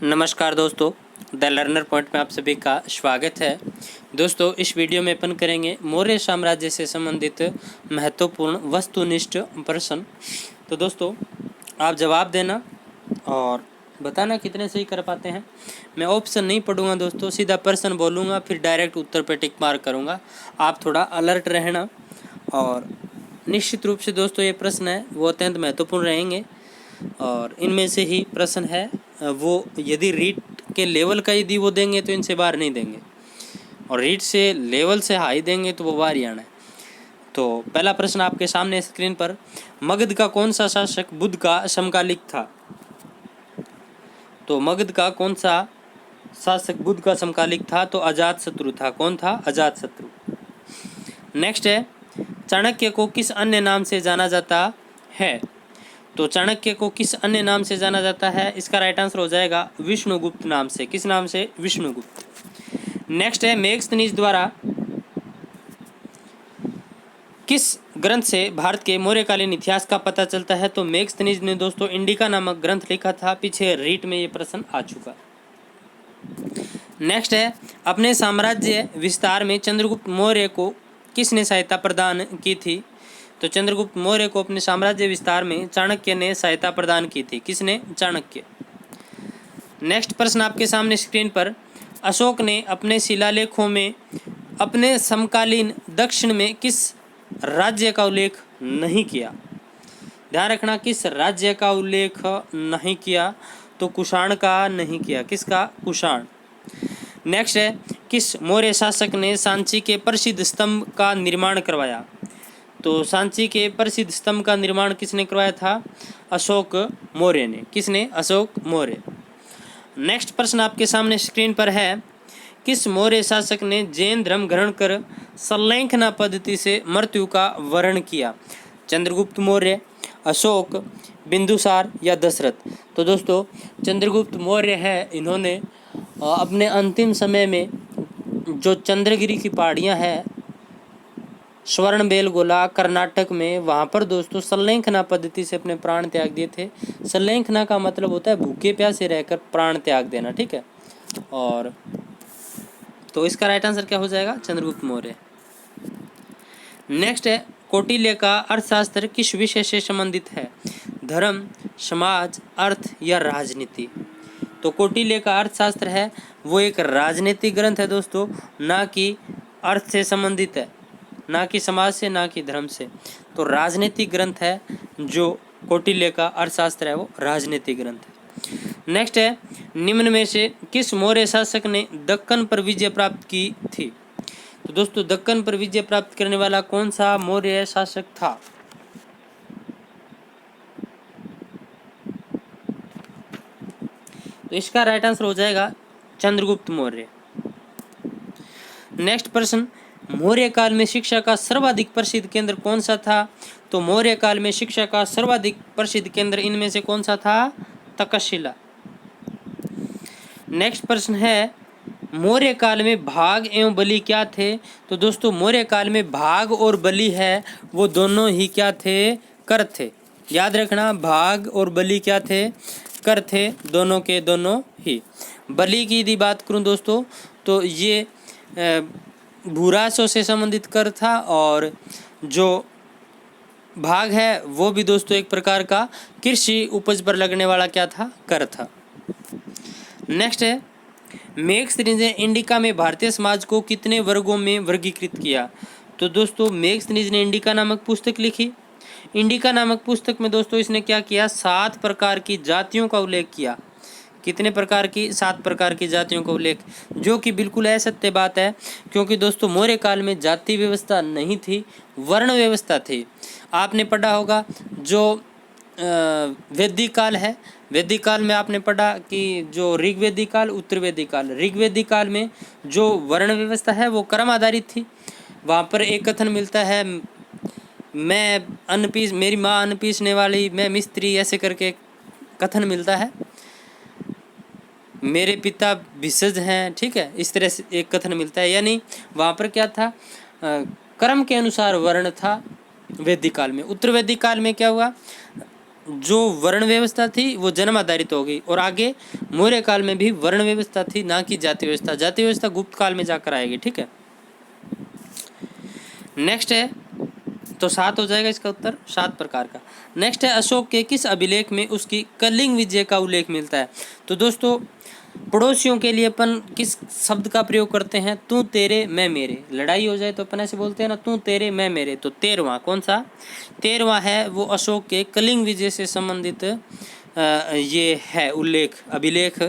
नमस्कार दोस्तों, the learner point में आप सभी का स्वागत है। दोस्तों, इस वीडियो में अपन करेंगे मौर्य साम्राज्य से संबंधित महत्वपूर्ण वस्तुनिष्ठ प्रश्न। तो दोस्तों, आप जवाब देना और बताना कितने सही कर पाते हैं। मैं ऑप्शन नहीं पढ़ूंगा दोस्तों, सीधा प्रश्न बोलूँगा, फिर डायरेक्ट उत्तर पर टिक मार्क करूँगा। आप थोड़ा अलर्ट रहना। और निश्चित रूप से दोस्तों ये प्रश्न है वो अत्यंत महत्वपूर्ण रहेंगे और इनमें से ही प्रश्न है वो यदि रीट के लेवल का यदि वो देंगे तो इनसे बाहर नहीं देंगे, और रीट से लेवल से हाई देंगे तो वो बाहर ही आना है। तो पहला प्रश्न आपके सामने स्क्रीन पर, मगध का कौन सा शासक बुद्ध का समकालिक था? तो मगध का कौन सा शासक बुद्ध का समकालिक था? तो अजातशत्रु था। कौन था? अजातशत्रु। नेक्स्ट है, चाणक्य को किस अन्य नाम से जाना जाता है? तो चाणक्य को किस अन्य नाम से जाना जाता है? इसका राइट आंसर हो जाएगा विष्णुगुप्त नाम से। किस नाम से? विष्णुगुप्त। नेक्स्ट है, मेगस्थनीज द्वारा किस ग्रंथ से भारत के मौर्यकालीन इतिहास का पता चलता है? तो मेगस्थनीज ने दोस्तों इंडिका नामक ग्रंथ लिखा था। पीछे रीट में ये प्रश्न आ चुका। नेक्स्ट है, अपने साम्राज्य विस्तार में चंद्रगुप्त मौर्य को किसने सहायता प्रदान की थी? तो चंद्रगुप्त मौर्य को अपने साम्राज्य विस्तार में चाणक्य ने सहायता प्रदान की थी। किसने? चाणक्य। नेक्स्ट प्रश्न आपके सामने स्क्रीन पर, अशोक ने अपने शिलालेखों में अपने समकालीन दक्षिण में किस राज्य का उल्लेख नहीं किया? ध्यान रखना, किस राज्य का उल्लेख नहीं किया? तो कुषाण का नहीं किया। किसका? कुषाण। नेक्स्ट है, किस मौर्य शासक ने सांची के प्रसिद्ध स्तंभ का निर्माण करवाया? तो सांची के प्रसिद्ध स्तंभ का निर्माण किसने करवाया था? अशोक मौर्य ने। किसने? अशोक मौर्य। नेक्स्ट प्रश्न आपके सामने स्क्रीन पर है, किस मौर्य शासक ने जैन धर्म ग्रहण कर संलेखना पद्धति से मृत्यु का वर्ण किया? चंद्रगुप्त मौर्य, अशोक, बिंदुसार या दशरथ? तो दोस्तों, चंद्रगुप्त मौर्य है, इन्होंने अपने अंतिम समय में जो चंद्रगिरी की पहाड़ियाँ हैं, श्रवणबेलगोला कर्नाटक में, वहाँ पर दोस्तों संलेखना पद्धति से अपने प्राण त्याग दिए थे। संलेखना का मतलब होता है भूखे प्यासे रहकर प्राण त्याग देना, ठीक है। और तो इसका राइट आंसर क्या हो जाएगा? चंद्रगुप्त मौर्य। नेक्स्ट है, कौटिल्य का अर्थशास्त्र किस विषय से संबंधित है? धर्म, समाज, अर्थ या राजनीति? तो कौटिल्य का अर्थशास्त्र है वो एक राजनीतिक ग्रंथ है दोस्तों, ना कि अर्थ से संबंधित है, ना कि समाज से, ना कि धर्म से। तो राजनीतिक ग्रंथ है जो कौटिल्य का अर्थशास्त्र है, वो राजनीतिक ग्रंथ है। नेक्स्ट है, निम्न में से किस मौर्य शासक ने दक्कन पर विजय प्राप्त की थी? तो दोस्तों, दक्कन पर विजय प्राप्त करने वाला कौन सा मौर्य शासक था? तो इसका राइट आंसर हो जाएगा चंद्रगुप्त मौर्य। नेक्स्ट प्रश्न, मौर्य काल में शिक्षा का सर्वाधिक प्रसिद्ध केंद्र कौन सा था? तो मौर्य काल में शिक्षा का सर्वाधिक प्रसिद्ध केंद्र इनमें से कौन सा था? तक्षशिला। नेक्स्ट प्रश्न है, मौर्य काल में भाग एवं बलि क्या थे? तो दोस्तों, मौर्य काल में भाग और बलि है वो दोनों ही क्या थे? कर थे। याद रखना, भाग और बलि क्या थे? कर थे, दोनों के दोनों ही। बलि की यदि बात करूं दोस्तों, तो ये भूराशों से संबंधित कर था, और जो भाग है वो भी दोस्तों एक प्रकार का कृषि उपज पर लगने वाला क्या था? कर था। नेक्स्ट है, मेगस्थनीज ने इंडिका में भारतीय समाज को कितने वर्गों में वर्गीकृत किया? तो दोस्तों, मेगस्थनीज ने इंडिका नामक पुस्तक लिखी। इंडिका नामक पुस्तक में दोस्तों इसने क्या किया? 7 प्रकार की जातियों का उल्लेख किया। कितने प्रकार की? 7 प्रकार की जातियों का उल्लेख, जो कि बिल्कुल असत्य बात है, क्योंकि दोस्तों मौर्य काल में जाति व्यवस्था नहीं थी, वर्ण व्यवस्था थी। आपने पढ़ा होगा जो वैदिक काल है, वैदिक काल में आपने पढ़ा कि जो ऋग्वेदिक काल, उत्तरवेदिक काल। ऋग्वेदिक काल में जो वर्ण व्यवस्था है वो क्रम आधारित थी। वहाँ पर एक कथन मिलता है, मैं अन्न पीस, मेरी माँ अन्न पीसने वाली, मैं मिस्त्री, ऐसे करके कथन मिलता है। मेरे पिता भिषज हैं, ठीक है, इस तरह से एक कथन मिलता है। यानी वहाँ पर क्या था? क्रम के अनुसार वर्ण था वैदिक काल में। उत्तर वैदिक काल में क्या हुआ? जो वर्ण व्यवस्था थी वो जन्म आधारित हो गई, और आगे मौर्य काल में भी वर्ण व्यवस्था थी, ना कि जाति व्यवस्था। जाति व्यवस्था गुप्त काल में जाकर आएगी। ठीक है, नेक्स्ट है, तो 7 हो जाएगा इसका उत्तर, 7 प्रकार का। नेक्स्ट है, अशोक के किस अभिलेख में उसकी कलिंग विजय का उल्लेख मिलता है? तो दोस्तों, पड़ोसियों के लिए अपन किस शब्द का प्रयोग करते हैं? तू तेरे मैं मेरे। लड़ाई हो जाए तो अपन ऐसे बोलते हैं ना, तू तेरे मैं मेरे। तो 13वां कौन सा? 13वां है वो अशोक के कलिंग विजय से संबंधित ये है उल्लेख, अभिलेख।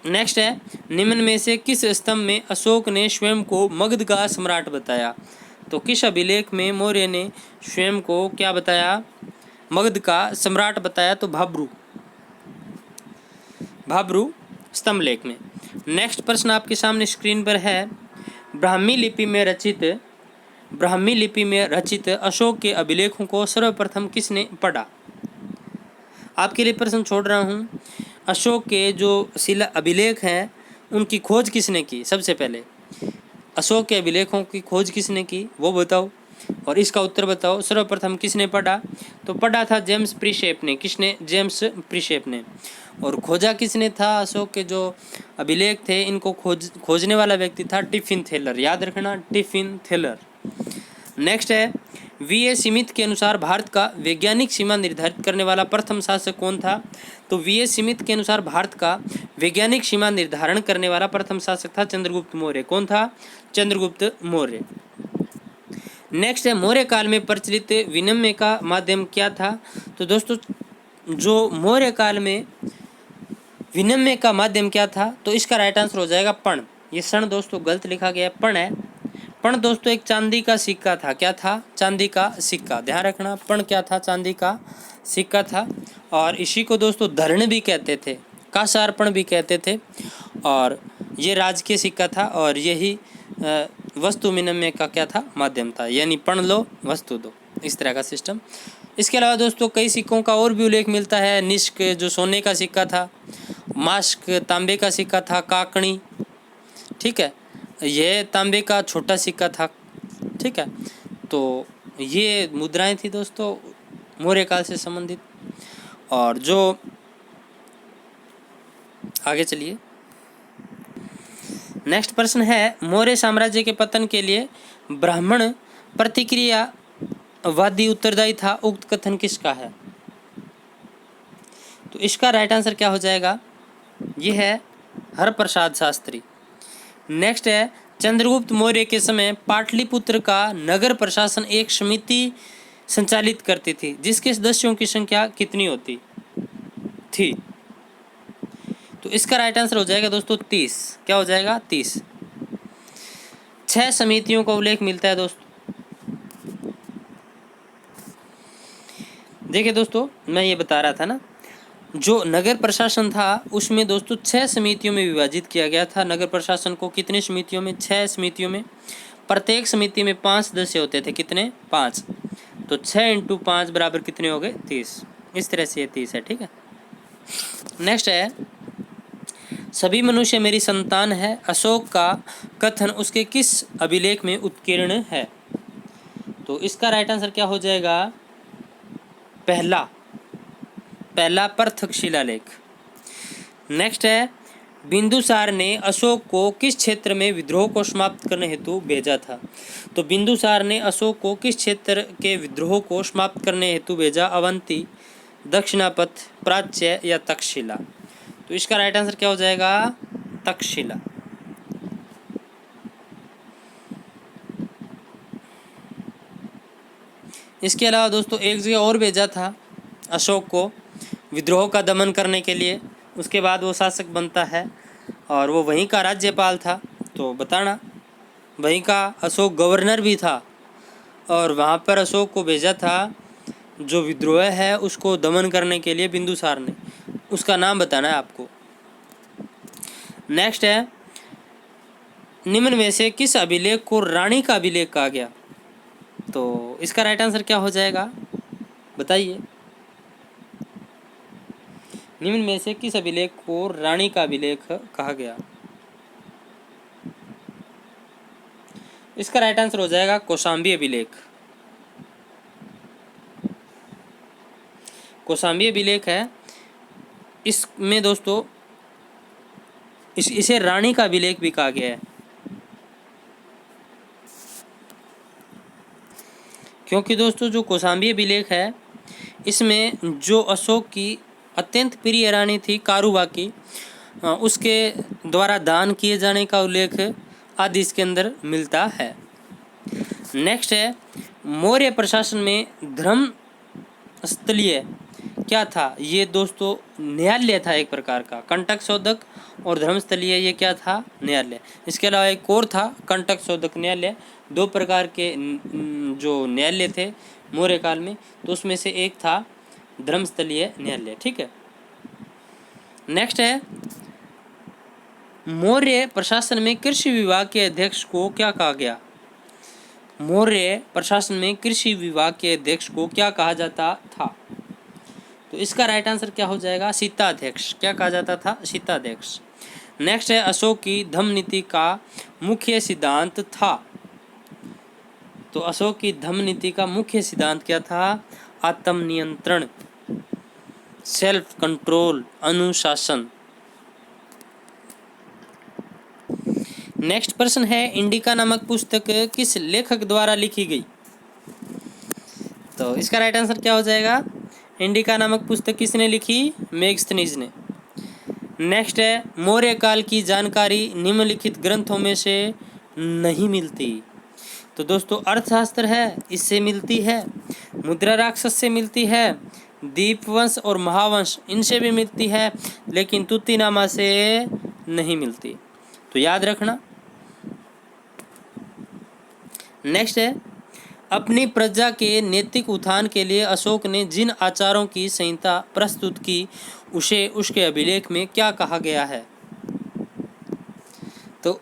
नेक्स्ट है, निम्न में से किस स्तंभ में अशोक ने स्वयं को मगध का सम्राट बताया? तो किस अभिलेख में मौर्य ने स्वयं को क्या बताया? मगध का सम्राट बताया। तो भाब्रू, भाब्रू स्तंभ लेख में। नेक्स्ट प्रश्न आपके सामने स्क्रीन पर है, ब्राह्मी लिपि में रचित अशोक के अभिलेखों को सर्वप्रथम किसने पढ़ा? आपके लिए प्रश्न छोड़ रहा हूँ, अशोक के जो शिला अभिलेख हैं उनकी खोज किसने की? सबसे पहले अशोक के अभिलेखों की खोज किसने की वो बताओ, और इसका उत्तर बताओ। सर्वप्रथम किसने पढ़ा? तो पढ़ा था जेम्स प्रीशेप ने। किसने? जेम्स प्रीशेप ने। और खोजा किसने था? अशोक के जो अभिलेख थे इनको खोजने वाला व्यक्ति था टिफिन थेलर। याद रखना, टिफिन थेलर। नेक्स्ट है, वी.ए. स्मिथ के अनुसार भारत का वैज्ञानिक सीमा निर्धारित करने वाला प्रथम शासक कौन था? तो वी.ए. स्मिथ के अनुसार भारत का वैज्ञानिक सीमा निर्धारण करने वाला प्रथम शासक था चंद्रगुप्त मौर्य। कौन था? चंद्रगुप्त मौर्य। नेक्स्ट है, मौर्य काल में प्रचलित विनिमय का माध्यम क्या था? तो दोस्तों, जो मौर्य काल में विनिमय का माध्यम क्या था? तो इसका राइट आंसर हो जाएगा पण। ये क्षण दोस्तों गलत लिखा गया है, पण है। पण दोस्तों एक चांदी का सिक्का था। क्या था? चांदी का सिक्का। ध्यान रखना, पण क्या था? चांदी का सिक्का था। और इसी को दोस्तों धरण भी कहते थे, कासार्पण भी कहते थे। और ये राजकीय सिक्का था, और यही वस्तु विनिमय का क्या था? माध्यम था। यानी पण लो वस्तु दो, इस तरह का सिस्टम। इसके अलावा दोस्तों कई सिक्कों का और भी उल्लेख मिलता है। निष्क जो सोने का सिक्का था, मास्क तांबे का सिक्का था, काकणी, ठीक है, यह तांबे का छोटा सिक्का था। ठीक है, तो ये मुद्राएं थी दोस्तों मौर्य काल से संबंधित। और जो आगे चलिए, नेक्स्ट प्रश्न है, मौर्य साम्राज्य के पतन के लिए ब्राह्मण प्रतिक्रियावादी उत्तरदायी था, उक्त कथन किसका है? तो इसका राइट आंसर क्या हो जाएगा? यह है हरप्रसाद शास्त्री। नेक्स्ट है, चंद्रगुप्त मौर्य के समय पाटलिपुत्र का नगर प्रशासन एक समिति संचालित करती थी, जिसके सदस्यों की संख्या कितनी होती थी? तो इसका राइट आंसर हो जाएगा दोस्तों 30। क्या हो जाएगा? 30। 6 समितियों का उल्लेख मिलता है दोस्तों। देखिए दोस्तों, मैं ये बता रहा था ना, जो नगर प्रशासन था उसमें दोस्तों 6 समितियों में विभाजित किया गया था। नगर प्रशासन को कितनी समितियों में? 6 समितियों में। प्रत्येक समिति में 5 सदस्य होते थे। कितने? 5। तो 6 × 5 बराबर कितने हो गए? 30। इस तरह से ये 30 है। ठीक है, नेक्स्ट है, सभी मनुष्य मेरी संतान है, अशोक का कथन उसके किस अभिलेख में उत्कीर्ण है? तो इसका राइट आंसर क्या हो जाएगा? पहला पृथक शिलालेख। नेक्स्ट है, बिंदुसार ने अशोक को किस क्षेत्र में विद्रोह को समाप्त करने हेतु भेजा था? तो बिंदुसार ने अशोक को किस क्षेत्र के विद्रोह को समाप्त करने हेतु भेजा? अवंती, दक्षिणापथ, प्राच्य या तक्षशिला? तो इसका राइट आंसर क्या हो जाएगा? तक्षशिला। इसके अलावा दोस्तों एक जगह और भेजा था अशोक को विद्रोह का दमन करने के लिए। उसके बाद वो शासक बनता है और वो वहीं का राज्यपाल था। तो बताना, वहीं का अशोक गवर्नर भी था और वहाँ पर अशोक को भेजा था जो विद्रोह है उसको दमन करने के लिए बिंदुसार ने। उसका नाम बताना है आपको। नेक्स्ट है, निम्न में से किस अभिलेख को रानी का अभिलेख कहा गया? तो इसका राइट आंसर क्या हो जाएगा? बताइए। निम्न में से किस अभिलेख को रानी का अभिलेख कहा गया? इसका राइट आंसर हो जाएगा कौशाम्बी अभिलेख। कौशाम्बी अभिलेख है, इसमें दोस्तों इसे रानी का अभिलेख भी कहा गया है, क्योंकि दोस्तों जो कौशाम्बी अभिलेख है इसमें जो अशोक की अत्यंत प्रिय रानी थी कारूबाकी, उसके द्वारा दान किए जाने का उल्लेख आदि इसके अंदर मिलता है। नेक्स्ट है, मौर्य प्रशासन में धर्म स्थलीय क्या था? ये दोस्तों न्यायालय था एक प्रकार का, कंटक शोधक और धर्मस्थलीय ये क्या था? न्यायालय। इसके अलावा एक और था कंटक शोधक न्यायालय। दो प्रकार के जो न्यायालय थे मौर्य काल में, तो उसमें से एक था धर्मस्थलीय न्यायालय। ठीक है। नेक्स्ट है, मौर्य प्रशासन में कृषि विभाग के अध्यक्ष को क्या कहा गया? मौर्य प्रशासन में कृषि विभाग के अध्यक्ष को क्या कहा जाता था? तो इसका राइट आंसर क्या हो जाएगा? शीताध्यक्ष। क्या कहा जाता था? शीताध्यक्ष। नेक्स्ट है, अशोक की धम्म नीति का मुख्य सिद्धांत था। तो अशोक की धम्म नीति का मुख्य सिद्धांत क्या था? आत्मनियंत्रण, सेल्फ कंट्रोल, अनुशासन। नेक्स्ट प्रश्न है, इंडिका नामक पुस्तक किस लेखक द्वारा लिखी गई? तो इसका राइट आंसर क्या हो जाएगा? इंडिका नामक पुस्तक किसने लिखी? मेगस्थनीज ने। नेक्स्ट है, मौर्य काल की जानकारी निम्नलिखित ग्रंथों में से नहीं मिलती। तो दोस्तों अर्थशास्त्र है, इससे मिलती है। मुद्रा राक्षस से मिलती है। दीपवंश और महावंश इनसे भी मिलती है, लेकिन तुत्तीनामा से नहीं मिलती। तो याद रखना। नेक्स्ट है, अपनी प्रजा के नैतिक उत्थान के लिए अशोक ने जिन आचारों की संहिता प्रस्तुत की उसे उसके अभिलेख में क्या कहा गया है? तो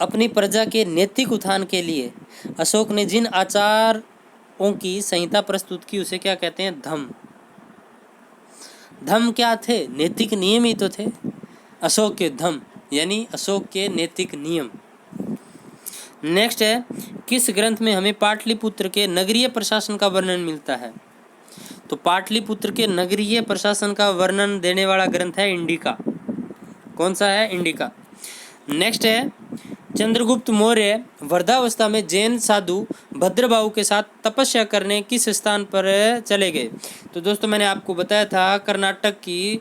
अपनी प्रजा के नैतिक उत्थान के लिए अशोक ने जिन आचारों की संहिता प्रस्तुत की उसे क्या कहते हैं? धम्म। धम्म क्या थे? नैतिक नियम ही तो थे अशोक के धम्म, यानी अशोक के नैतिक नियम। नेक्स्ट है, किस ग्रंथ में हमें पाटलिपुत्र के नगरीय प्रशासन का वर्णन मिलता है? तो पाटलिपुत्र के नगरीय प्रशासन का वर्णन देने वाला ग्रंथ है इंडिका। कौन सा है? इंडिका। नेक्स्ट है, चंद्रगुप्त मौर्य वृद्धावस्था में जैन साधु भद्रबाहु के साथ तपस्या करने किस स्थान पर चले गए? तो दोस्तों मैंने आपको बताया था कर्नाटक की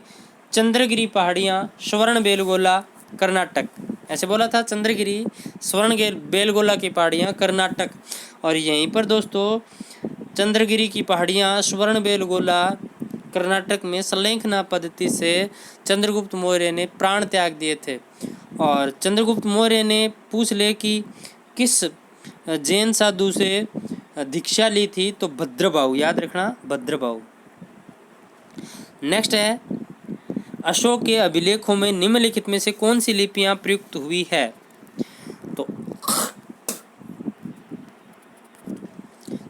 चंद्रगिरी पहाड़ियाँ, स्वर्ण बेलगोला, कर्नाटक। ऐसे बोला था, चंद्रगिरी, स्वर्ण बेलगोला की पहाड़ियाँ, कर्नाटक। और यहीं पर दोस्तों चंद्रगिरी की पहाड़ियाँ, स्वर्ण बेलगोला, कर्नाटक में संलेखना पद्धति से चंद्रगुप्त मौर्य ने प्राण त्याग दिए थे। और चंद्रगुप्त मौर्य ने पूछ ले कि किस जैन साधु से दीक्षा ली थी? तो भद्रबाहु। याद रखना, भद्रबाहु। नेक्स्ट है, अशोक के अभिलेखों में निम्नलिखित में से कौन सी लिपियां प्रयुक्त हुई है?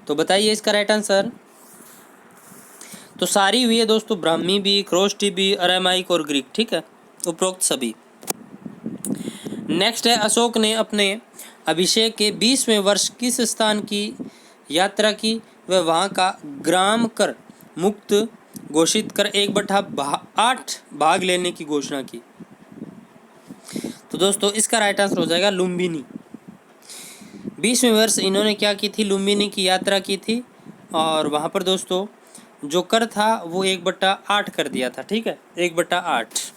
तो बताइए इसका राइट आंसर। तो सारी हुई है दोस्तों, ब्राह्मी भी, ख्रोष्टी भी, अरामाइक और ग्रीक। ठीक है, उपरोक्त सभी। नेक्स्ट है, अशोक ने अपने अभिषेक के 20वें वर्ष किस स्थान की यात्रा की? वह वहाँ का ग्राम कर मुक्त घोषित कर 1/8 भाग लेने की घोषणा की। तो दोस्तों इसका राइट आंसर हो जाएगा लुम्बिनी। 20वें वर्ष इन्होंने क्या की थी? लुम्बिनी की यात्रा की थी। और वहाँ पर दोस्तों जो कर था वो 1/8 कर दिया था। ठीक है, 1/8।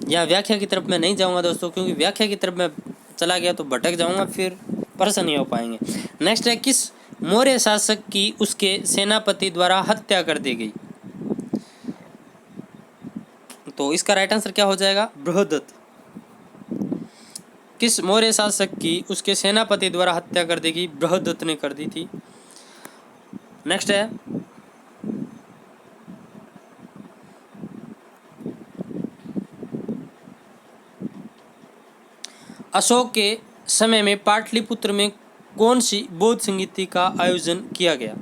यहाँ व्याख्या की तरफ मैं नहीं जाऊँगा दोस्तों, क्योंकि व्याख्या की तरफ मैं चला गया तो भटक जाऊँगा, फिर प्रश्न नहीं हो पाएंगे। नेक्स्ट है, किस मौर्य शासक की उसके सेनापति द्वारा हत्या कर दी गई? तो इसका राइट आंसर क्या हो जाएगा? बृहदत्त। किस मौर्य शासक की उसके सेनापति द्वारा हत्या कर दी गई? बृहदत्त ने कर दी थी। नेक्स्ट है, अशोक के समय में पाटलिपुत्र में कौन सी बौद्ध संगीति का आयोजन किया गया?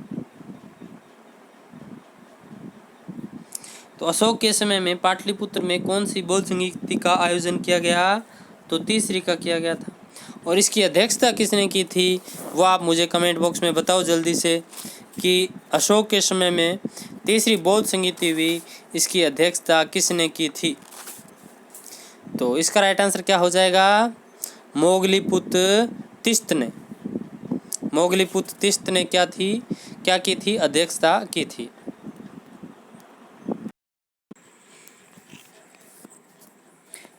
तो अशोक के समय में पाटलिपुत्र में कौन सी बौद्ध संगीति का आयोजन किया गया? तो तीसरी का किया गया था। और इसकी अध्यक्षता किसने की थी वो आप मुझे कमेंट बॉक्स में बताओ जल्दी से कि अशोक के समय में तीसरी बौद्ध संगीति हुई, इसकी अध्यक्षता किसने की थी? तो इसका राइट आंसर क्या हो जाएगा? मोगलीपुत्र तिस्त ने। मोगलीपुत्र तिस्त ने क्या की थी? अध्यक्षता की थी।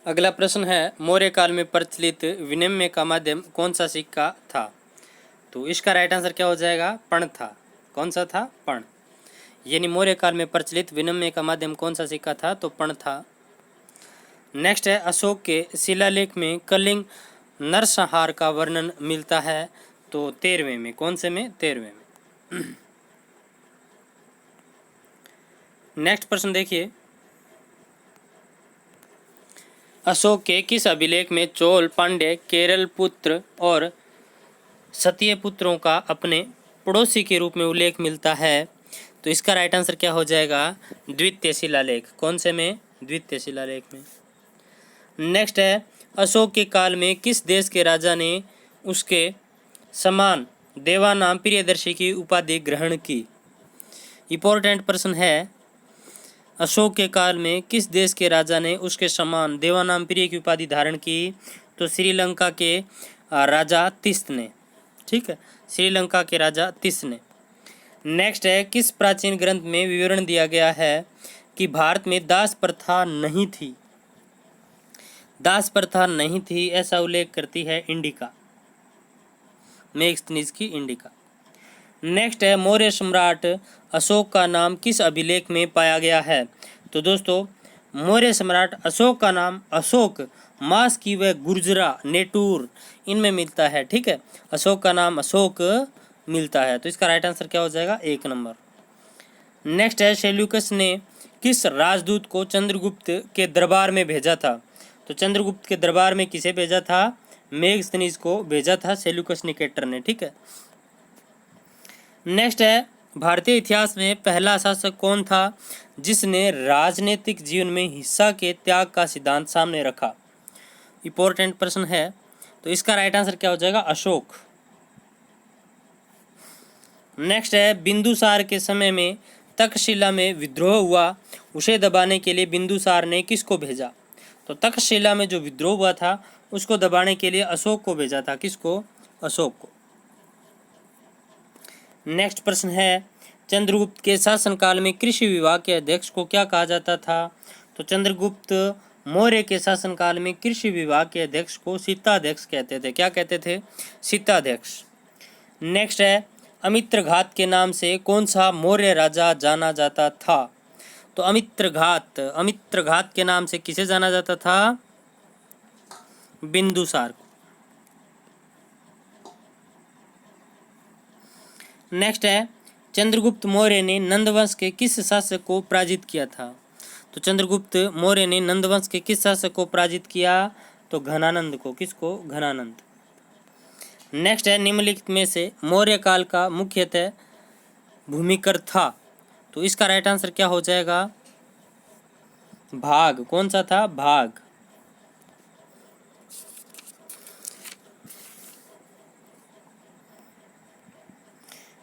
अगला प्रश्न है, मौर्य काल में प्रचलित विनिमय का माध्यम कौन सा सिक्का था? तो इसका राइट आंसर क्या हो जाएगा? पर्ण था। कौन सा था? पर्ण। यानी मौर्य काल में प्रचलित विनिमय का माध्यम कौन सा सिक्का था? तो पर्ण था। नेक्स्ट है, अशोक के शिलालेख में कलिंग नरसंहार का वर्णन मिलता है। तो 13वें में। कौन से में? 13वें में। नेक्स्ट प्रश्न देखिए, अशोक के किस अभिलेख में चोल, पांड्य, केरल पुत्र और सतीय पुत्रों का अपने पड़ोसी के रूप में उल्लेख मिलता है? तो इसका राइट आंसर क्या हो जाएगा? द्वितीय शिलालेख। कौन से में? द्वितीय शिलालेख में। नेक्स्ट है, अशोक के काल में किस देश के राजा ने उसके समान देवानाम प्रियदर्शी की उपाधि ग्रहण की? इंपॉर्टेंट प्रश्न है, अशोक के काल में किस देश के राजा ने उसके समान देवानाम प्रिय की उपाधि धारण की? तो श्रीलंका के राजा तिस्त ने। ठीक है, श्रीलंका के राजा तिस्त ने। नेक्स्ट है, किस प्राचीन ग्रंथ में विवरण दिया गया है कि भारत में दास प्रथा नहीं थी? दास प्रथा नहीं थी ऐसा उल्लेख करती है इंडिका, मेगस्थनीज की इंडिका। नेक्स्ट है, मौर्य सम्राट अशोक का नाम किस अभिलेख में पाया गया है? तो दोस्तों, मौर्य सम्राट अशोक का नाम अशोक, मास्की व गुर्जरा, नेटूर इनमें मिलता है। ठीक है, अशोक का नाम अशोक मिलता है। तो इसका राइट आंसर क्या हो जाएगा? 1 नंबर। नेक्स्ट है, सेल्यूकस ने किस राजदूत को चंद्रगुप्त के दरबार में भेजा था? तो चंद्रगुप्त के दरबार में किसे भेजा था? मेगस्थनीज को भेजा था सेल्यूकस निकेटर ने। ठीक है। नेक्स्ट है, भारतीय इतिहास में पहला शासक कौन था जिसने राजनीतिक जीवन में हिस्सा के त्याग का सिद्धांत सामने रखा? इंपॉर्टेंट प्रश्न है। तो इसका राइट आंसर क्या हो जाएगा? अशोक। नेक्स्ट है, बिंदुसार के समय में तक्षशिला में विद्रोह हुआ, उसे दबाने के लिए बिंदुसार ने किसको भेजा? तो तक्षशिला में जो विद्रोह हुआ था उसको दबाने के लिए अशोक को भेजा था। किसको? अशोक को। नेक्स्ट प्रश्न है, चंद्रगुप्त के शासनकाल में कृषि विभाग के अध्यक्ष को क्या कहा जाता था? तो चंद्रगुप्त मौर्य के शासनकाल में कृषि विभाग के अध्यक्ष को शीताध्यक्ष कहते थे। क्या कहते थे? शीताध्यक्ष। नेक्स्ट है, अमित्रघात के नाम से कौन सा मौर्य राजा जाना जाता था? तो अमित्रघात के नाम से किसे जाना जाता था? बिंदुसार को। नेक्स्ट है, चंद्रगुप्त मौर्य ने नंदवंश के किस शासक को पराजित किया था? तो चंद्रगुप्त मौर्य ने नंदवंश के किस शासक को पराजित किया? तो घनानंद को। किसको? घनानंद। नेक्स्ट है, निम्नलिखित में से मौर्य काल का मुख्यतः भूमिकर था? तो इसका राइट आंसर क्या हो जाएगा? भाग। कौन सा था? भाग।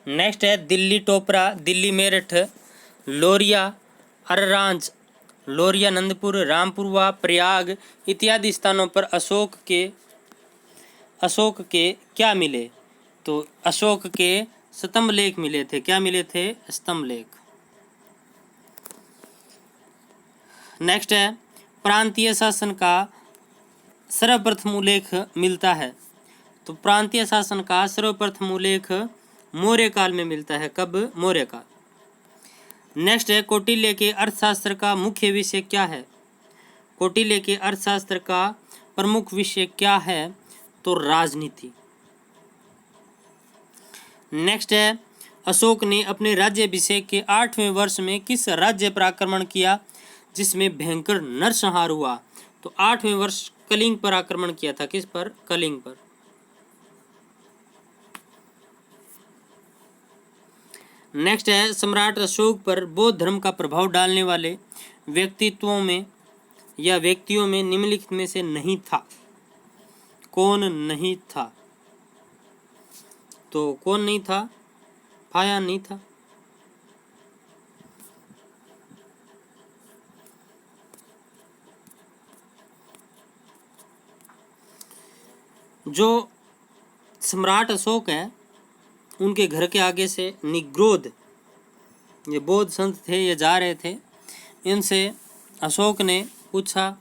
नेक्स्ट है, दिल्ली टोपरा, दिल्ली मेरठ, लोरिया, अररांज, लोरिया नंदपुर, रामपुरवा, प्रयाग इत्यादि स्थानों पर अशोक के क्या मिले? तो अशोक के स्तंभ लेख मिले थे। क्या मिले थे? स्तंभ लेख। नेक्स्ट है, प्रांतीय शासन का सर्वप्रथम उल्लेख मिलता है। तो प्रांतीय शासन का सर्वप्रथम उल्लेख मौर्य काल में मिलता है। कब? मौर्य काल। नेक्स्ट है, कौटिल्य के अर्थशास्त्र का मुख्य विषय क्या है? कौटिल्य के अर्थशास्त्र का प्रमुख विषय क्या है? तो राजनीति। नेक्स्ट है, अशोक ने अपने राज्याभिषेक के 8वें वर्ष में किस राज्य पर आक्रमण किया जिसमें भयंकर नरसंहार हुआ? तो 8वें वर्ष कलिंग पर आक्रमण किया था। किस पर? कलिंग पर। नेक्स्ट है, सम्राट अशोक पर बौद्ध धर्म का प्रभाव डालने वाले व्यक्तित्वों में या व्यक्तियों में निम्नलिखित में से नहीं था। कौन नहीं था? तो कौन नहीं था? फायान नहीं था। जो सम्राट अशोक है उनके घर के आगे से निग्रोध, ये बौद्ध संत थे, ये जा रहे थे। इनसे अशोक ने पूछा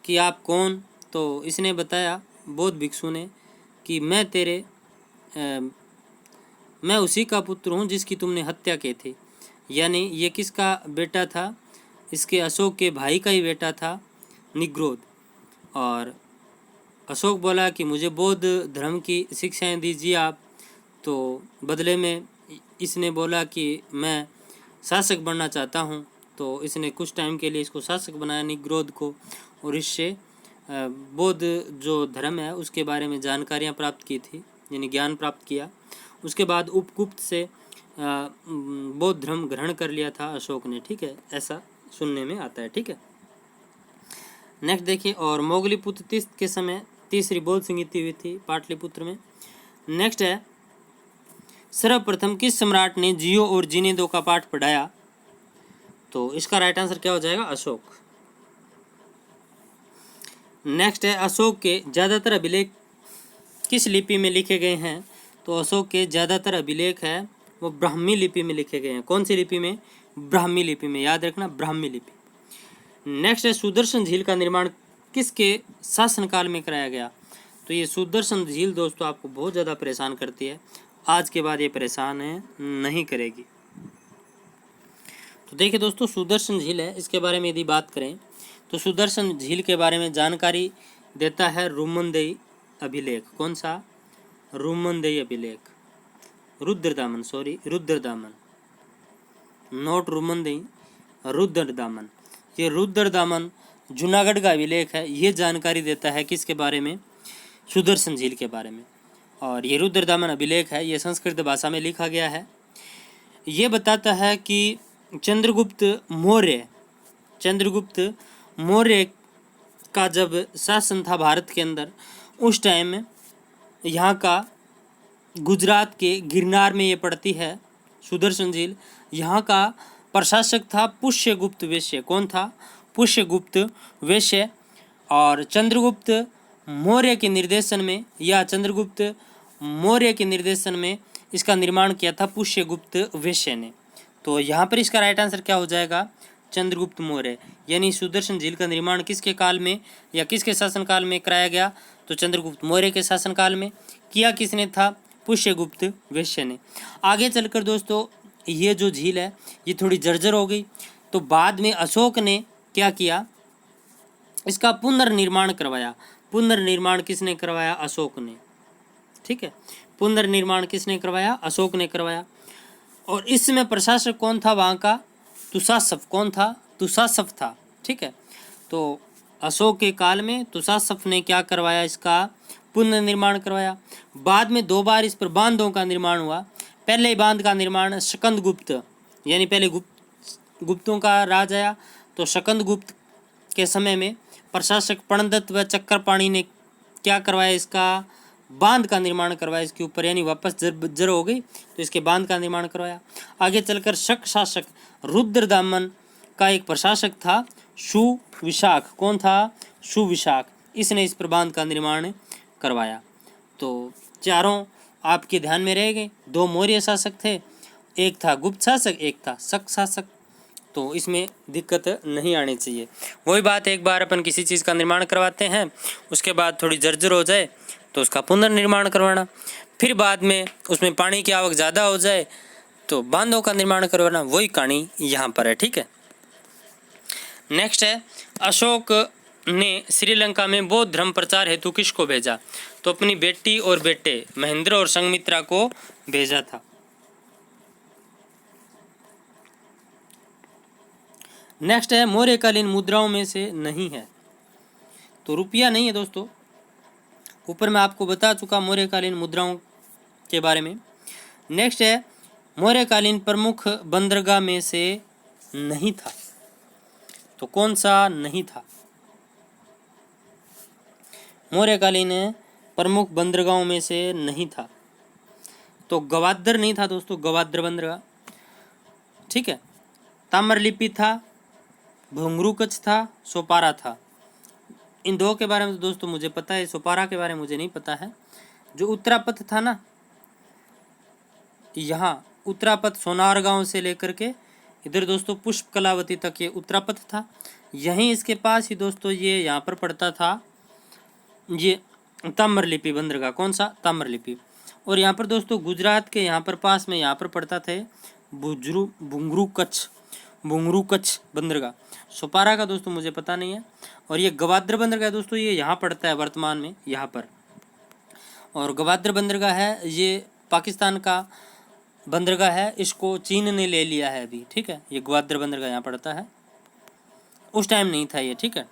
कि आप कौन? तो इसने बताया, बौद्ध भिक्षु ने, कि मैं उसी का पुत्र हूँ जिसकी तुमने हत्या की थी। यानी ये किसका बेटा था? इसके अशोक के भाई का ही बेटा था निग्रोध। और अशोक बोला कि मुझे बौद्ध धर्म की शिक्षाएं दीजिए आप। तो बदले में इसने बोला कि मैं शासक बनना चाहता हूँ। तो इसने कुछ टाइम के लिए इसको शासक बनाया निग्रोध को, और इससे बौद्ध जो धर्म है उसके बारे में जानकारियाँ प्राप्त की थी, यानी ज्ञान प्राप्त किया। उसके बाद उपगुप्त से बौद्ध धर्म ग्रहण कर लिया था अशोक ने, ठीक है, ऐसा सुनने में आता है, ठीक है। नेक्स्ट देखिए, और मोगलीपुत्र तीस्त के समय तीसरी बौद्ध संगीति हुई थी पाटलिपुत्र में। नेक्स्ट है, सर्वप्रथम किस सम्राट ने जियो और जिनेदो का पाठ पढ़ाया? तो इसका राइट आंसर क्या हो जाएगा? अशोक। नेक्स्ट है, अशोक के ज़्यादातर अभिलेख किस लिपि में लिखे गए हैं? तो अशोक के ज़्यादातर अभिलेख है वो ब्राह्मी लिपि में लिखे गए हैं। कौन सी लिपि में? ब्राह्मी लिपि में, याद रखना, ब्राह्मी लिपि। नेक्स्ट है, सुदर्शन झील का निर्माण किसके शासनकाल में कराया गया? तो ये सुदर्शन झील दोस्तों आपको बहुत ज़्यादा परेशान करती है, आज के बाद ये परेशान है नहीं करेगी। तो देखिए दोस्तों, सुदर्शन झील है, इसके बारे में यदि बात करें तो सुदर्शन झील के बारे में जानकारी देता है रुमनदेही अभिलेख। कौन सा? रुमनदेही अभिलेख, रुद्रदामन, सॉरी रुद्रदामन, नोट रुमनदेही, रुद्रदामन। ये रुद्रदामन जूनागढ़ का अभिलेख है, ये जानकारी देता है किसके बारे में? सुदर्शन झील के बारे में। और ये रुद्रदामन अभिलेख है, ये संस्कृत भाषा में लिखा गया है। ये बताता है कि चंद्रगुप्त मौर्य का जब शासन था भारत के अंदर, उस टाइम यहाँ का गुजरात के गिरनार में ये पड़ती है सुदर्शन झील। यहाँ का प्रशासक था पुष्यगुप्त वैश्य। कौन था? पुष्यगुप्त वैश्य। और चंद्रगुप्त मौर्य के निर्देशन में इसका निर्माण किया था पुष्यगुप्त वैश्य ने। तो यहाँ पर इसका राइट आंसर क्या हो जाएगा? चंद्रगुप्त मौर्य। यानी सुदर्शन झील का निर्माण किसके काल में या किसके शासनकाल में कराया गया? तो चंद्रगुप्त मौर्य के शासनकाल में। किया किसने था? पुष्यगुप्त वैश्य ने। आगे चलकर दोस्तों ये जो झील है ये थोड़ी जर्जर हो गई, तो बाद में अशोक ने क्या किया? इसका पुनर्निर्माण करवाया। पुनर्निर्माण किसने करवाया? अशोक ने, ठीक है। पुनर्निर्माण किसने करवाया? अशोक ने करवाया। और इसमें प्रशासक कौन था वहाँ का? तुसासफ। कौन था? तुसासफ था, ठीक है। तो अशोक के काल में तुसासफ ने क्या करवाया? इसका पुनर्निर्माण करवाया। बाद में 2 बार इस पर बांधों का निर्माण हुआ। पहले बांध का निर्माण स्कंदगुप्त, यानी पहले गुप्तों का राज आया, तो स्कंदगुप्त के समय में प्रशासक प्रणदत्त व चक्रपाणि ने क्या करवाया? इसका बांध का निर्माण करवाया इसके ऊपर, यानी वापस जर हो गई तो इसके बांध का निर्माण करवाया। आगे चलकर शक शासक रुद्रदामन का एक प्रशासक था सुविशाख। कौन था? सुविशाख। इसने इस पर बांध का निर्माण करवाया। तो चारों आपके ध्यान में रह गए। 2 मौर्य शासक थे, एक था गुप्त शासक, एक था शक शासक। तो इसमें दिक्कत नहीं आनी चाहिए। वही बात, एक बार अपन किसी चीज़ का निर्माण करवाते हैं, उसके बाद थोड़ी जर्जर हो जाए तो उसका पुनर्निर्माण करवाना, फिर बाद में उसमें पानी की आवक ज़्यादा हो जाए तो बांधों का निर्माण करवाना, वही कहानी यहाँ पर है, ठीक है। नेक्स्ट है, अशोक ने श्रीलंका में बौद्ध धर्म प्रचार हेतु किसको भेजा? तो अपनी बेटी और बेटे महेंद्र और संघमित्रा को भेजा था। नेक्स्ट है, मौर्यकालीन मुद्राओं में से नहीं है। तो रुपया नहीं है दोस्तों, ऊपर मैं आपको बता चुका मौर्यकालीन मुद्राओं के बारे में। नेक्स्ट है, मौर्यकालीन प्रमुख बंदरगाह में से नहीं था। तो कौन सा नहीं था? मौर्यकालीन प्रमुख बंदरगाहों में से नहीं था। तो गवादर नहीं था दोस्तों, गवादर बंदरगाह, ठीक है। ताम्रलिपि था, भुंगरू कच्छ था, सोपारा था। इन दो के बारे में तो दोस्तों मुझे पता है, सोपारा के बारे में मुझे नहीं पता है। जो उत्तरापथ था ना, यहाँ उत्तरापथ सोनार गांव से लेकर के इधर दोस्तों पुष्प कलावती तक ये उत्तरापथ था। यहीं इसके पास ही दोस्तों ये यहाँ पर पड़ता था ये ताम्रलिपि बंदरगाह। कौन सा? ताम्रलिपि। और यहाँ पर दोस्तों गुजरात के यहाँ पर पास में यहाँ पर पड़ता थे बुंगरू कच्छ बंदरगाह। सोपारा का दोस्तों मुझे पता नहीं है। और ये गवाद्र बंदरगाह दोस्तों ये यहाँ पड़ता है वर्तमान में यहाँ पर। और गवाद्र बंदरगाह है ये पाकिस्तान का बंदरगाह है, इसको चीन ने ले लिया है अभी, ठीक है। ये गवाद्र बंदरगाह यहाँ पड़ता है, उस टाइम नहीं था ये, ठीक है।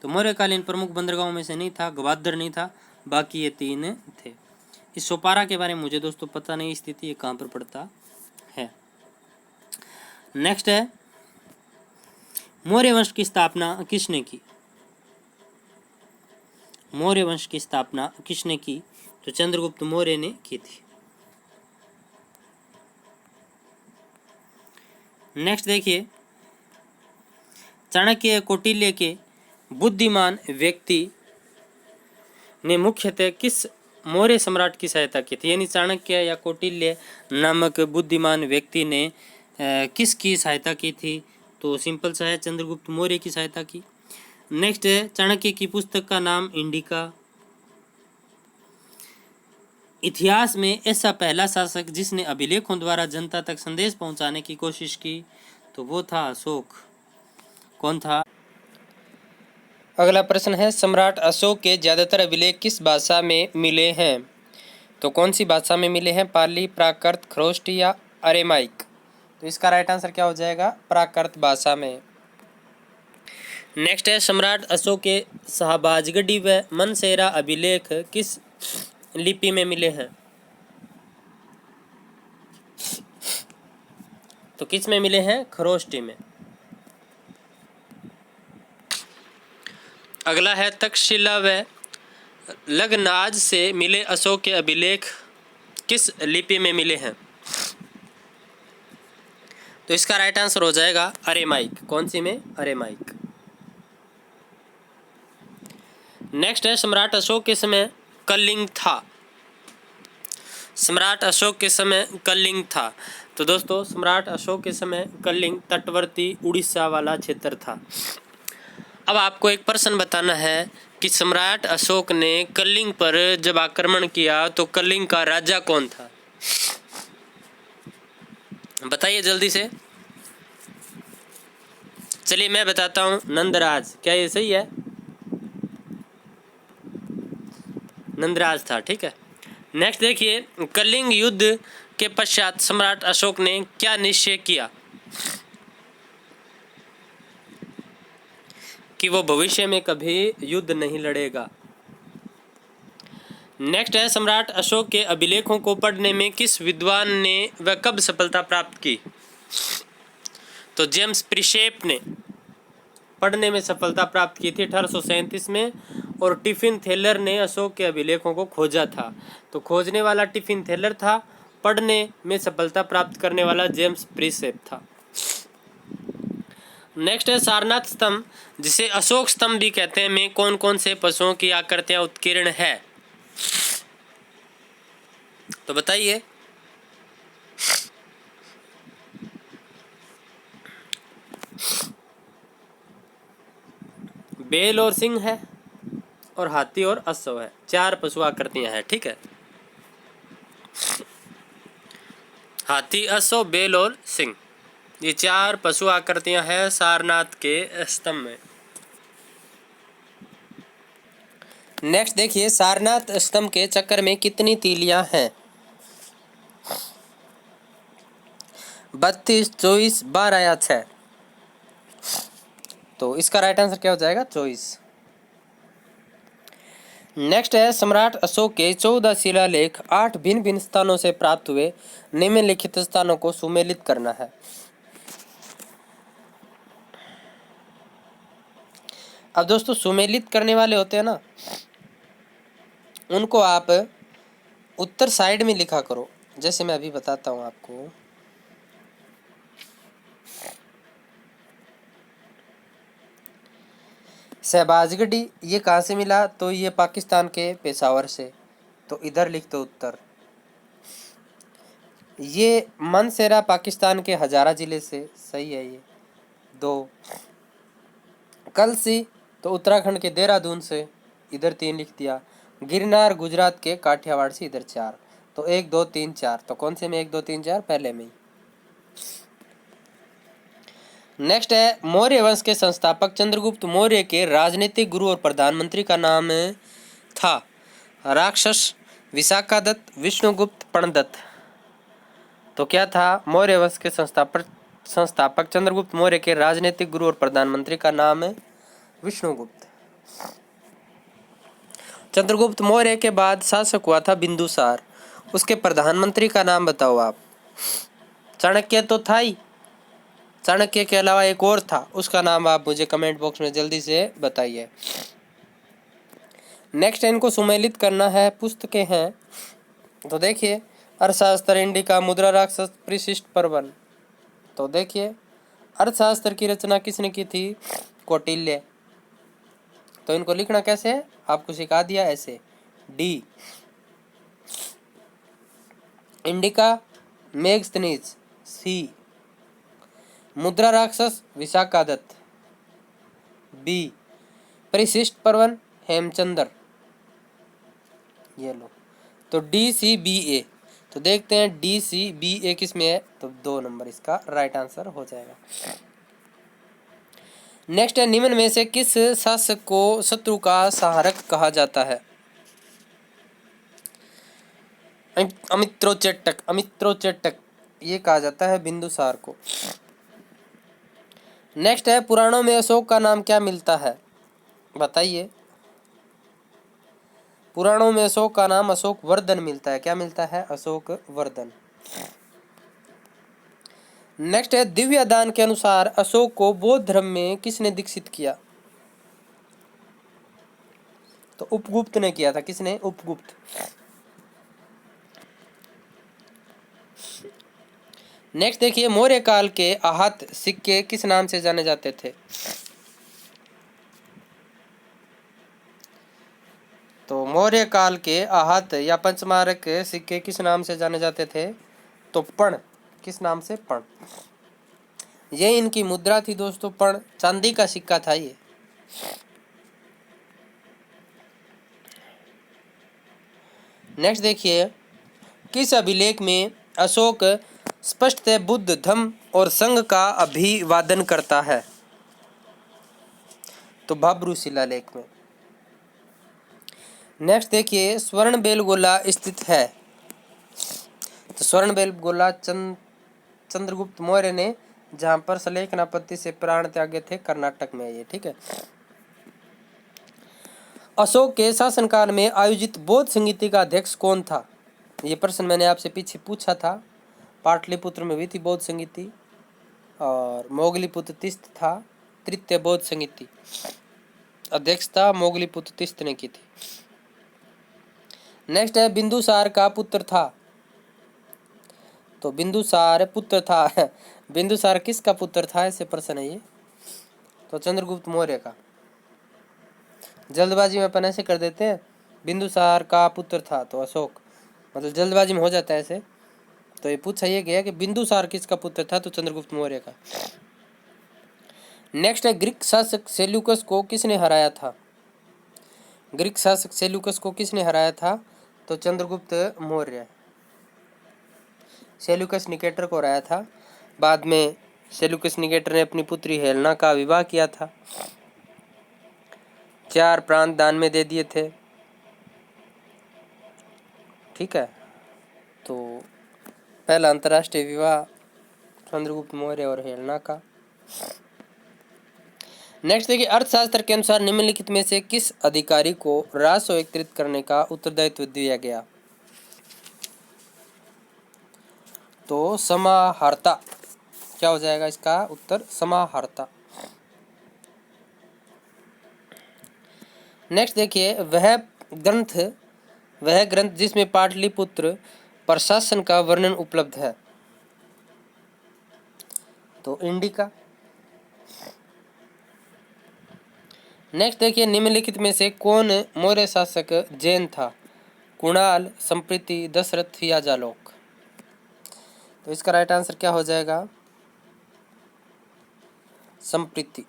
तो मौर्यकालीन प्रमुख बंदरगाहों में से नहीं था, गवाद्र नहीं था, बाकी ये 3 थे। इस सोपारा के बारे में मुझे दोस्तों पता नहीं स्थिति ये कहाँ पर पड़ता है। नेक्स्ट है मौर्य वंश की स्थापना किसने की? मौर्य वंश की स्थापना किसने की? तो चंद्रगुप्त मौर्य ने की थी। नेक्स्ट देखिए, चाणक्य कौटिल्य के बुद्धिमान व्यक्ति ने मुख्यतः किस मौर्य सम्राट की सहायता की थी? यानी चाणक्य या कौटिल्य नामक बुद्धिमान व्यक्ति ने किसकी सहायता की थी? तो सिंपल सा है, चंद्रगुप्त मौर्य की सहायता की। नेक्स्ट है चाणक्य की पुस्तक का नाम इंडिका। इतिहास में ऐसा पहला शासक जिसने अभिलेखों द्वारा जनता तक संदेश पहुंचाने की कोशिश की, तो वो था अशोक। कौन था? अगला प्रश्न है सम्राट अशोक के ज्यादातर अभिलेख किस भाषा में मिले हैं? तो कौन सी भाषा में मिले हैं? पाली, प्राकृत, ख्रोष्ट या अरेमाइक? तो इसका राइट आंसर क्या हो जाएगा? प्राकृत भाषा में। नेक्स्ट है सम्राट अशोक के शाहबाजगढ़ी व मनसेरा अभिलेख किस लिपि में मिले हैं? तो किस में मिले हैं? खरोष्टी में। अगला है तक्षशिला व लग्नाज से मिले अशोक के अभिलेख किस लिपि में मिले हैं? तो इसका राइट आंसर हो जाएगा अरेमाइक। कौन सी में? अरेमाइक। नेक्स्ट है सम्राट अशोक के समय कलिंग था। सम्राट अशोक के समय कलिंग था। तो दोस्तों सम्राट अशोक के समय कलिंग तटवर्ती उड़ीसा वाला क्षेत्र था। अब आपको एक प्रश्न बताना है कि सम्राट अशोक ने कलिंग पर जब आक्रमण किया तो कलिंग का राजा कौन था? बताइए जल्दी से। चलिए मैं बताता हूँ, नंदराज। क्या ये सही है? नंदराज था, ठीक है। नेक्स्ट देखिए, कलिंग युद्ध के पश्चात सम्राट अशोक ने क्या निश्चय किया कि वो भविष्य में कभी युद्ध नहीं लड़ेगा। नेक्स्ट है सम्राट अशोक के अभिलेखों को पढ़ने में किस विद्वान ने व कब सफलता प्राप्त की? तो जेम्स प्रिशेप ने पढ़ने में सफलता प्राप्त की थी 1837 में। और टिफिन थेलर ने अशोक के अभिलेखों को खोजा था। तो खोजने वाला टिफिन थेलर था, पढ़ने में सफलता प्राप्त करने वाला जेम्स प्रिशेप था। नेक्स्ट है सारनाथ स्तंभ, जिसे अशोक स्तंभ भी कहते हैं, में कौन कौन से पशुओं की आकृतियां उत्कीर्ण है? तो बताइए। बैल और सिंह है, और हाथी और अश्व है। 4 पशु आकृतियां हैं, ठीक है। हाथी, अश्व, बैल और सिंह, ये 4 पशु आकृतियां हैं सारनाथ के स्तंभ में। नेक्स्ट देखिए, सारनाथ स्तंभ के चक्कर में कितनी तीलियां हैं? 32, 24, 12 या 6? तो इसका राइट आंसर क्या हो जाएगा? 24। नेक्स्ट है सम्राट अशोक के 14 शिलालेख 8 भिन्न भिन्न स्थानों से प्राप्त हुए। निम्नलिखित स्थानों को सुमेलित करना है। अब दोस्तों सुमेलित करने वाले होते हैं ना, उनको आप उत्तर साइड में लिखा करो। जैसे मैं अभी बताता हूं आपको। शहबाजगढ़ी ये कहाँ से मिला? तो ये पाकिस्तान के पेशावर से, तो इधर लिख दो उत्तर। ये मनसेरा पाकिस्तान के हजारा जिले से, सही है ये। 2 कलसी तो उत्तराखंड के देहरादून से, इधर 3 लिख दिया। गिरनार गुजरात के काठियावाड़ से, इधर 4। तो 1 2 3 4, तो कौन से में 1 2 3 4? पहले में ही। नेक्स्ट है, मौर्य वंश के संस्थापक चंद्रगुप्त मौर्य के राजनीतिक गुरु और प्रधानमंत्री का नाम था? राक्षस, विशाखादत्त, विष्णुगुप्त, प्रणदत्त। तो क्या था? मौर्य वंश के संस्थापक चंद्रगुप्त मौर्य के राजनीतिक गुरु और प्रधानमंत्री का नाम है विष्णुगुप्त। चंद्रगुप्त मौर्य के बाद शासक हुआ था बिंदुसार, उसके प्रधानमंत्री का नाम बताओ आप। चाणक्य तो था ही, चाणक्य के अलावा एक और था, उसका नाम आप मुझे कमेंट बॉक्स में जल्दी से बताइए। नेक्स्ट इनको सुमेलित करना है, पुस्तकें हैं। तो देखिए, अर्थशास्त्र, इंडिका, मुद्रा राक्षस, परिशिष्ट पर्वन। तो देखिए, अर्थशास्त्र की रचना किसने की थी? कौटिल्य। तो इनको लिखना कैसे है आपको सिखा दिया, ऐसे डी। इंडिका मेगस्थनीज, सी। मुद्रा राक्षस विशाखादत्त, बी। परिशिष्ट पर्वन हेमचंद्र, ये लो। तो डी सी बी ए। तो देखते हैं डी सी बी ए किस में है, तो 2 नंबर इसका राइट आंसर हो जाएगा। नेक्स्ट है, निम्न में से किस शासक को शत्रु का सहारक कहा जाता है? अमित्रोचेटक, अमित्रोचेटक ये कहा जाता है बिंदुसार को। नेक्स्ट है, पुराणों में अशोक का नाम क्या मिलता है? बताइए। पुराणों में अशोक का नाम अशोक वर्धन मिलता है। क्या मिलता है? अशोक वर्धन। नेक्स्ट है, दिव्य दान के अनुसार अशोक को बौद्ध धर्म में किसने दीक्षित किया? तो उपगुप्त ने किया था। किसने? उपगुप्त। नेक्स्ट देखिए, मौर्य काल के आहत सिक्के किस नाम से जाने जाते थे? तो मौर्य काल के आहत या पंचमारक सिक्के किस नाम से जाने जाते थे? तो पण। किस नाम से? पण। ये इनकी मुद्रा थी दोस्तों, पण। चांदी का सिक्का था ये। नेक्स्ट देखिए, किस अभिलेख में अशोक स्पष्टतः बुद्ध धम्म और संघ का अभिवादन करता है? तो भाब्रू शिलालेख में। नेक्स्ट देखिए, स्वर्ण बेलगोला स्थित है? तो स्वर्ण बेलगोला चंद्रगुप्त मौर्य ने जहां पर सलेखन आपत्ति से प्राण त्यागे थे, कर्नाटक में ये। ठीक है। अशोक के शासनकाल में आयोजित बौद्ध संगीति का अध्यक्ष कौन था? ये प्रश्न मैंने आपसे पीछे पूछा था। पाटलिपुत्र में हुई थी बौद्ध संगीति, और मोगलीपुत्र तिस्त था तृतीय बौद्ध संगीति। अध्यक्षता मोगलीपुत्र तिस्त ने की थी। नेक्स्ट है, बिंदुसार का पुत्र था? तो बिंदुसार पुत्र था। बिंदुसार किसका पुत्र था? ऐसे प्रश्न है ये। तो चंद्रगुप्त मौर्य का। जल्दबाजी में अपन ऐसे कर देते हैं, बिंदुसार का पुत्र था तो अशोक, मतलब जल्दबाजी में हो जाता है ऐसे। तो ये पूछा ये गया कि बिंदुसार किसका पुत्र था? तो चंद्रगुप्त मौर्य का। नेक्स्ट है, ग्रीक शासक सेल्यूकस को किसने हराया था? ग्रीक शासक सेल्यूकस को किसने हराया था? तो चंद्रगुप्त मौर्य। सेल्यूकस निकेटर को हराया था। बाद में सेल्यूकस निकेटर ने अपनी पुत्री हेलेना का विवाह किया था। 4 प्रांत दान में दे दिए थे। ठीक है। तो पहला अंतर्राष्ट्रीय विवाह चंद्रगुप्त मौर्य और हेलेना का। नेक्स्ट देखिए, अर्थशास्त्र के अनुसार निम्नलिखित में से किस अधिकारी को राजस्व एकत्रित करने का उत्तरदायित्व दिया गया? तो समाहर्ता। क्या हो जाएगा इसका उत्तर? समाहर्ता। नेक्स्ट देखिए, वह ग्रंथ जिसमें पाटलिपुत्र प्रशासन का वर्णन उपलब्ध है? तो इंडिका। नेक्स्ट देखिए, निम्नलिखित में से कौन मौर्य शासक जैन था? कुणाल, संप्रीति, दशरथ या जालोक? तो इसका राइट आंसर क्या हो जाएगा? संप्रीति।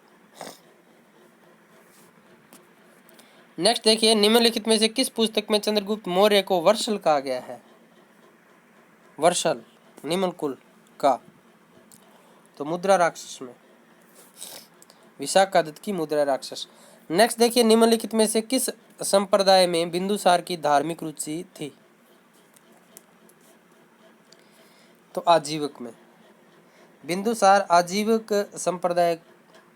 नेक्स्ट देखिए, निम्नलिखित में से किस पुस्तक में चंद्रगुप्त मौर्य को वर्षल कहा गया है? वर्षल निम्न कुल का, तो मुद्रा राक्षस में, विशाखादत्त की मुद्रा राक्षस। नेक्स्ट देखिए, निम्नलिखित में से किस संप्रदाय में बिंदुसार की धार्मिक रुचि थी? तो आजीवक में। बिंदुसार आजीवक संप्रदाय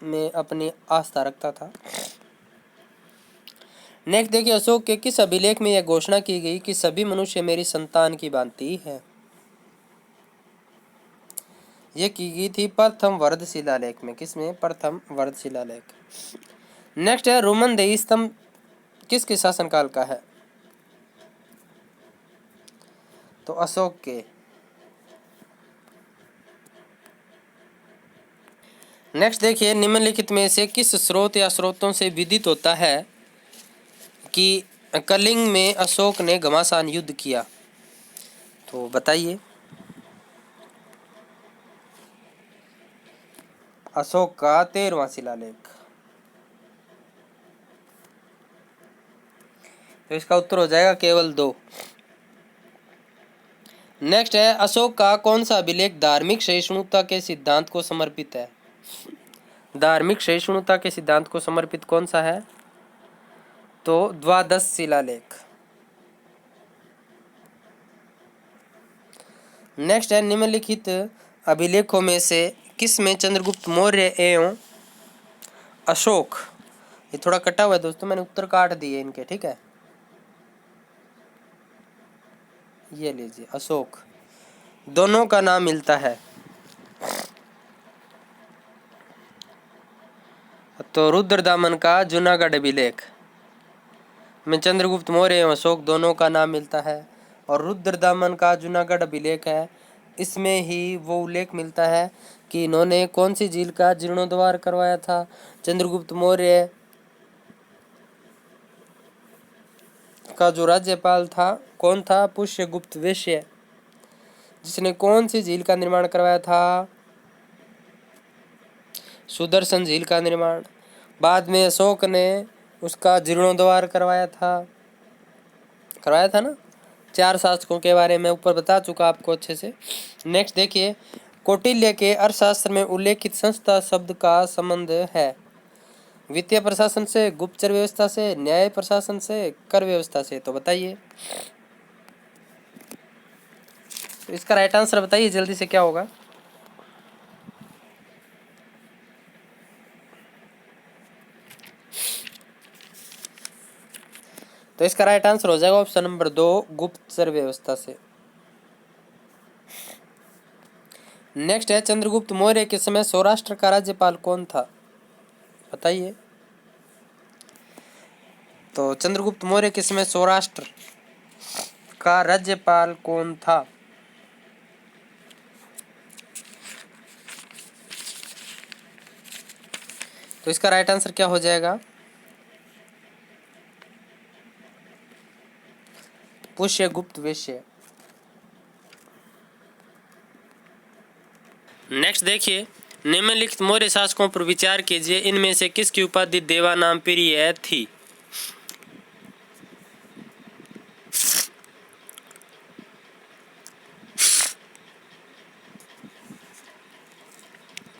में अपनी आस्था रखता था। नेक्स्ट देखिए, अशोक के किस अभिलेख में यह घोषणा की गई कि सभी मनुष्य मेरी संतान की भांति है? यह की गई थी प्रथम वर्ध शिलालेख में। किसमें? प्रथम वर्ध शिलालेख। नेक्स्ट है, रोमन देही स्तंभ किसके शासनकाल का है? तो अशोक के। नेक्स्ट देखिए, निम्नलिखित में से किस स्रोत या स्रोतों से विदित होता है कि कलिंग में अशोक ने घमासान युद्ध किया? तो बताइए। अशोक का 13वां शिलालेख। तो इसका उत्तर हो जाएगा केवल 2। नेक्स्ट है, अशोक का कौन सा अभिलेख धार्मिक सहिष्णुता के सिद्धांत को समर्पित है? धार्मिक सहिष्णुता के सिद्धांत को समर्पित कौन सा है? तो द्वादश शिलालेख। नेक्स्ट है, निम्नलिखित अभिलेखों में से किस में चंद्रगुप्त मौर्य एवं अशोक, ये थोड़ा कटा हुआ है दोस्तों, मैंने उत्तर काट दिए इनके, ठीक है। ये लीजिए, अशोक दोनों का नाम मिलता है? तो रुद्रदामन का जूनागढ़ अभिलेख में चंद्रगुप्त मौर्य एवं अशोक दोनों का नाम मिलता है। और रुद्रदामन का जूनागढ़ अभिलेख है, इसमें ही वो उल्लेख मिलता है कि इन्होंने कौन सी झील का जीर्णोद्धार करवाया था? चंद्रगुप्त मौर्य का जो राज्यपाल था कौन था? पुष्यगुप्त वैश्य, जिसने कौन सी झील का निर्माण करवाया था? सुदर्शन झील का निर्माण। बाद में अशोक ने उसका जीर्णोद्धार करवाया था ना। 4 शासकों के बारे में ऊपर बता चुका आपको अच्छे से। नेक्स्ट देखिए, कौटिल्य के अर्थशास्त्र में उल्लेखित संस्था शब्द का संबंध है? वित्तीय प्रशासन से, गुप्तचर व्यवस्था से, न्याय प्रशासन से, कर व्यवस्था से? तो बताइए। तो इसका राइट आंसर बताइए जल्दी से, क्या होगा? तो इसका राइट आंसर हो जाएगा ऑप्शन नंबर 2, गुप्तचर व्यवस्था से। नेक्स्ट है, चंद्रगुप्त मौर्य के समय सौराष्ट्र का राज्यपाल कौन था? बताइए। तो चंद्रगुप्त मौर्य के समय सौराष्ट्र का राज्यपाल कौन था? तो इसका राइट आंसर क्या हो जाएगा? पुष्यगुप्त वैश्य। नेक्स्ट देखिए, निम्नलिखित मौर्य शासकों पर विचार कीजिए, इनमें से किसकी उपाधि देवानाम प्रिय थी?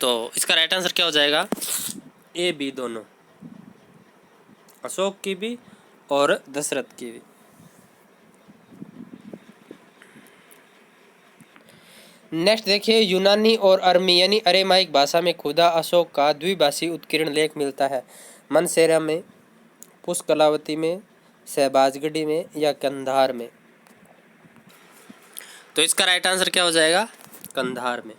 तो इसका राइट आंसर क्या हो जाएगा? ए बी दोनों, अशोक की भी और दशरथ की भी। नेक्स्ट देखिए, यूनानी और अरमी यानी अरेमाइक भाषा में खुदा अशोक का द्विभाषी उत्कीर्ण लेख मिलता है? मनसेरा में, पुष्कलावती में, शहबाजगढ़ी में या कंधार में? तो इसका राइट आंसर क्या हो जाएगा? कंधार में।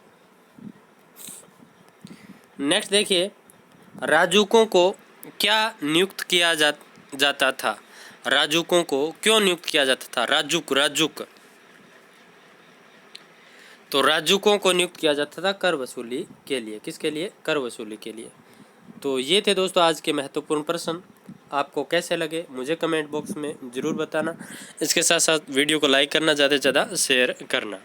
नेक्स्ट देखिए, राजूकों को क्या नियुक्त किया जाता था? राजूकों को क्यों नियुक्त किया जाता था? राजूक। तो राजूकों को नियुक्त किया जाता था कर वसूली के लिए। किसके लिए? कर वसूली के लिए। तो ये थे दोस्तों आज के महत्वपूर्ण प्रश्न। आपको कैसे लगे मुझे कमेंट बॉक्स में ज़रूर बताना। इसके साथ साथ वीडियो को लाइक करना, ज़्यादा से ज़्यादा शेयर करना।